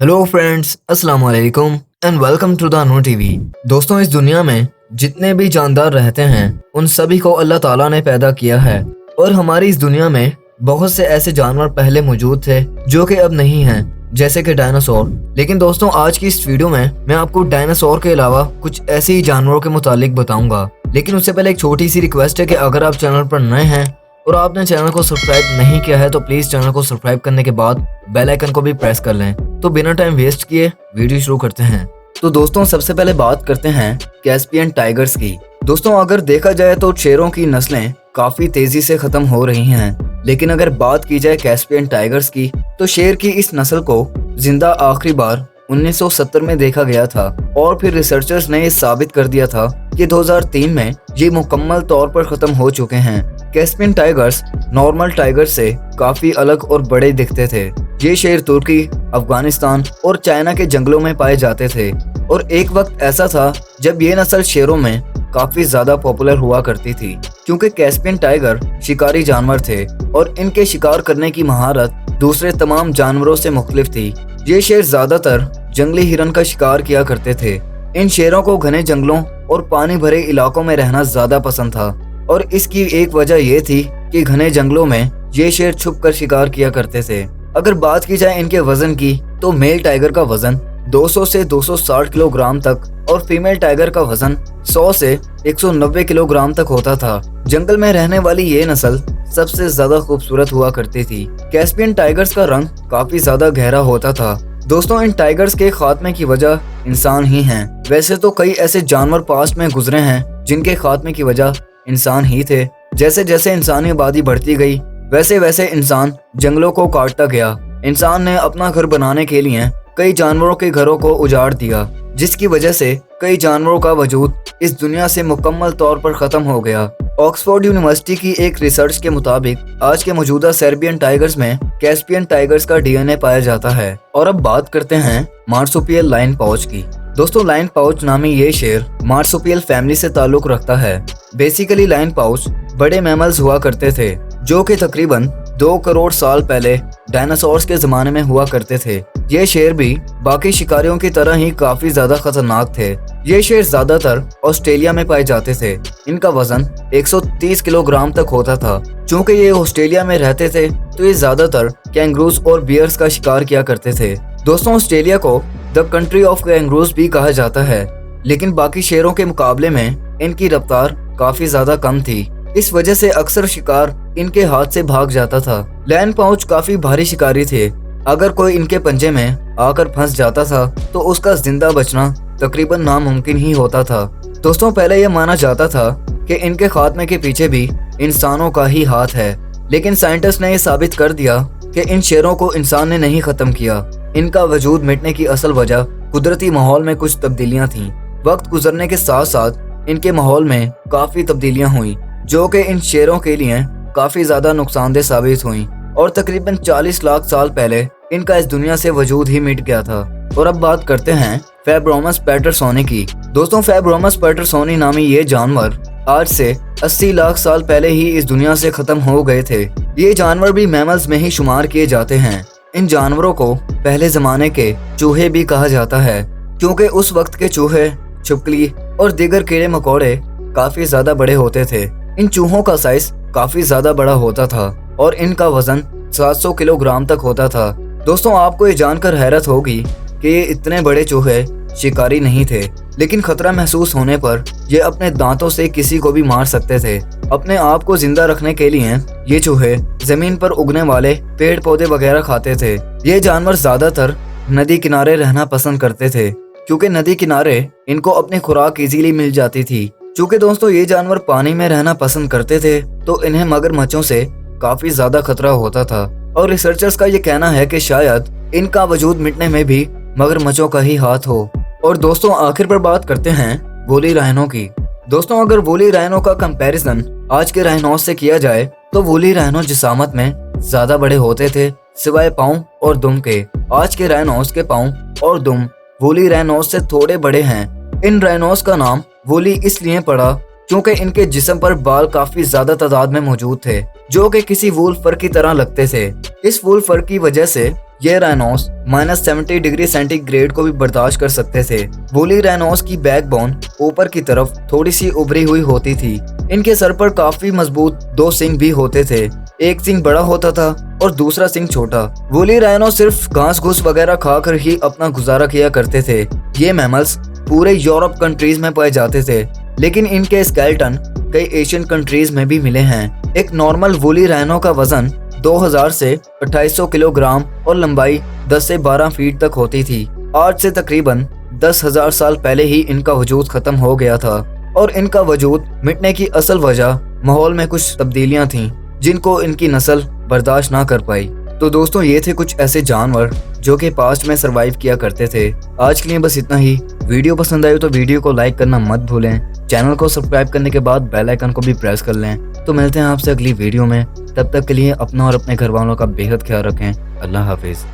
Hello friends, अस्सलाम वालेकुम and welcome to the नू टीवी। दोस्तों, इस दुनिया में जितने भी जानदार रहते हैं उन सभी को अल्लाह ताला ने पैदा किया है और हमारी इस दुनिया में बहुत से ऐसे जानवर पहले मौजूद थे जो कि अब नहीं हैं, जैसे कि डायनासोर। लेकिन दोस्तों, आज की इस वीडियो में मैं आपको डायनासोर के अलावा कुछ ऐसे ही जानवरों के मुतालिक बताऊंगा। लेकिन उससे पहले एक छोटी सी रिक्वेस्ट है कि अगर आप चैनल पर नए हैं और आपने चैनल को सब्सक्राइब नहीं किया है तो प्लीज चैनल को सब्सक्राइब करने के बाद बेल आइकन को भी प्रेस कर लें। तो बिना टाइम वेस्ट किए वीडियो शुरू करते हैं। तो दोस्तों, सबसे पहले बात करते हैं कैस्पियन टाइगर्स की। दोस्तों, अगर देखा जाए तो शेरों की नस्लें काफी तेजी से खत्म हो रही हैं, लेकिन अगर बात की जाए कैस्पियन टाइगर्स की तो शेर की इस नस्ल को जिंदा आखिरी बार 1970 में देखा गया था और फिर रिसर्चर्स ने ये साबित कर दिया था कि 2003 में ये मुकम्मल तौर पर खत्म हो चुके हैं। कैस्पियन टाइगर्स नॉर्मल टाइगर से काफी अलग और बड़े दिखते थे। ये शेर तुर्की, अफगानिस्तान और चाइना के जंगलों में पाए जाते थे और एक वक्त ऐसा था जब ये नस्ल शेरों में काफी ज्यादा पॉपुलर हुआ करती थी, क्योंकि कैस्पियन टाइगर शिकारी जानवर थे और इनके शिकार करने की महारत दूसरे तमाम जानवरों से मुख्तलिफ थी। ये शेर ज्यादातर जंगली हिरन का शिकार किया करते थे। इन शेरों को घने जंगलों और पानी भरे इलाकों में रहना ज्यादा पसंद था और इसकी एक वजह यह थी कि घने जंगलों में ये शेर छुप कर शिकार किया करते थे। अगर बात की जाए इनके वजन की तो मेल टाइगर का वजन 200 से 260 किलोग्राम तक और फीमेल टाइगर का वजन 100 से 190 किलोग्राम तक होता था। जंगल में रहने वाली ये नस्ल सबसे ज्यादा खूबसूरत हुआ करती थी। कैस्पियन टाइगर्स का रंग काफी ज्यादा गहरा होता था। दोस्तों, इन टाइगर्स के खात्मे की वजह इंसान ही हैं। वैसे तो कई ऐसे जानवर पास्ट में गुजरे हैं जिनके खात्मे की वजह इंसान ही थे। जैसे जैसे इंसानी आबादी बढ़ती गई वैसे वैसे इंसान जंगलों को काटता गया। इंसान ने अपना घर बनाने के लिए कई जानवरों के घरों को उजाड़ दिया, जिसकी वजह से कई जानवरों का वजूद इस दुनिया से मुकम्मल तौर पर खत्म हो गया। ऑक्सफोर्ड यूनिवर्सिटी की एक रिसर्च के मुताबिक आज के मौजूदा सर्बियन टाइगर्स में कैस्पियन टाइगर्स का डीएनए पाया जाता है। और अब बात करते हैं मार्सुपियल लाइन पाउच की। दोस्तों, लाइन पाउच नामी ये शेर मार्सुपियल फैमिली से ताल्लुक रखता है। बेसिकली लाइन पाउच बड़े मैमल्स हुआ करते थे जो कि तकरीबन 2 करोड़ साल पहले डायनासोर्स के जमाने में हुआ करते थे। ये शेर भी बाकी शिकारियों की तरह ही काफी ज्यादा खतरनाक थे। ये शेर ज्यादातर ऑस्ट्रेलिया में पाए जाते थे। इनका वजन 130 किलोग्राम तक होता था। चूँकि ये ऑस्ट्रेलिया में रहते थे तो ये ज्यादातर कैंगरूज और बियर्स का शिकार किया करते थे। दोस्तों, ऑस्ट्रेलिया को द कंट्री ऑफ कैंगरूज भी कहा जाता है, लेकिन बाकी शेरों के मुकाबले में इनकी रफ्तार काफी ज्यादा कम थी। इस वजह से अक्सर शिकार इनके हाथ से भाग जाता था। लायन पाउच काफी भारी शिकारी थे। अगर कोई इनके पंजे में आकर फंस जाता था तो उसका जिंदा बचना तकरीबन नामुमकिन ही होता था। दोस्तों, पहले यह माना जाता था कि इनके खात्मे के पीछे भी इंसानों का ही हाथ है, लेकिन साइंटिस्ट ने यह साबित कर दिया कि इन शेरों को इंसान ने नहीं खत्म किया। इनका वजूद मिटने की असल वजह कुदरती माहौल में कुछ तब्दीलियां थीं। वक्त गुजरने के साथ साथ इनके माहौल में काफी तब्दीलियां हुई जो कि इन शेरों के लिए काफी ज्यादा नुकसानदेह साबित हुई और तकरीबन 40 लाख साल पहले इनका इस दुनिया से वजूद ही मिट गया था। और अब बात करते हैं फेब्रोमस पैटरसोनी की। दोस्तों, फेब्रोमस पैटरसोनी नामी ये जानवर आज से 80 लाख साल पहले ही इस दुनिया से खत्म हो गए थे। ये जानवर भी मैमल्स में ही शुमार किए जाते हैं। इन जानवरों को पहले जमाने के चूहे भी कहा जाता है, क्योंकि उस वक्त के चूहे, छिपकली और दीगर कीड़े मकोड़े काफी ज्यादा बड़े होते थे। इन चूहों का साइज काफी ज्यादा बड़ा होता था और इनका वजन 700 किलोग्राम तक होता था। दोस्तों, आपको ये जानकर हैरत होगी कि ये इतने बड़े चूहे शिकारी नहीं थे, लेकिन खतरा महसूस होने पर ये अपने दांतों से किसी को भी मार सकते थे। अपने आप को जिंदा रखने के लिए ये चूहे जमीन पर उगने वाले पेड़ पौधे वगैरह खाते थे। ये जानवर ज्यादातर नदी किनारे रहना पसंद करते थे, क्योंकि नदी किनारे इनको अपनी खुराक इजीली मिल जाती थी। चूँकि दोस्तों, ये जानवर पानी में रहना पसंद करते थे तो इन्हें मगरमच्छों से काफी ज्यादा खतरा होता था और रिसर्चर्स का ये कहना है कि शायद इनका वजूद मिटने में भी मगरमच्छों का ही हाथ हो। और दोस्तों, आखिर पर बात करते हैं वूली राइनो की। दोस्तों, अगर वूली राइनो का कंपैरिजन आज के राइनोस से किया जाए तो वूली राइनो जिसामत में ज्यादा बड़े होते थे सिवाय पाँव और दुम के। आज के राइनोस के पाँव और दुम वूली राइनोस से थोड़े बड़े हैं। इन राइनोस का नाम वूली इसलिए पड़ा क्योंकि इनके जिस्म पर बाल काफी ज्यादा तादाद में मौजूद थे जो कि किसी वूल फर की तरह लगते थे। इस वूल फर की वजह से ये राइनोस -70 डिग्री सेंटीग्रेड को भी बर्दाश्त कर सकते थे। वूली राइनोस की बैकबोन ऊपर की तरफ थोड़ी सी उभरी हुई होती थी। इनके सर पर काफी मजबूत 2 सींग भी होते थे। एक सींग बड़ा होता था और दूसरा सींग छोटा। वूली राइनो सिर्फ घास घूस वगैरह खाकर ही अपना गुजारा किया करते थे। ये मैमल्स पूरे यूरोप कंट्रीज में पाए जाते थे, लेकिन इनके स्केलेटन कई एशियन कंट्रीज में भी मिले हैं। एक नॉर्मल वूली राइनो का वजन 2000 से 2800 किलोग्राम और लंबाई 10 से 12 फीट तक होती थी। आज से तकरीबन 10,000 साल पहले ही इनका वजूद खत्म हो गया था और इनका वजूद मिटने की असल वजह माहौल में कुछ तब्दीलियां थीं जिनको इनकी नस्ल बर्दाश्त ना कर पाई। तो दोस्तों, ये थे कुछ ऐसे जानवर जो कि पास्ट में सरवाइव किया करते थे। आज के लिए बस इतना ही। वीडियो पसंद आए तो वीडियो को लाइक करना मत भूलें। चैनल को सब्सक्राइब करने के बाद बेल आइकन को भी प्रेस कर लें। तो मिलते हैं आपसे अगली वीडियो में। तब तक के लिए अपना और अपने घर वालों का बेहद ख्याल रखें। अल्लाह हाफिज।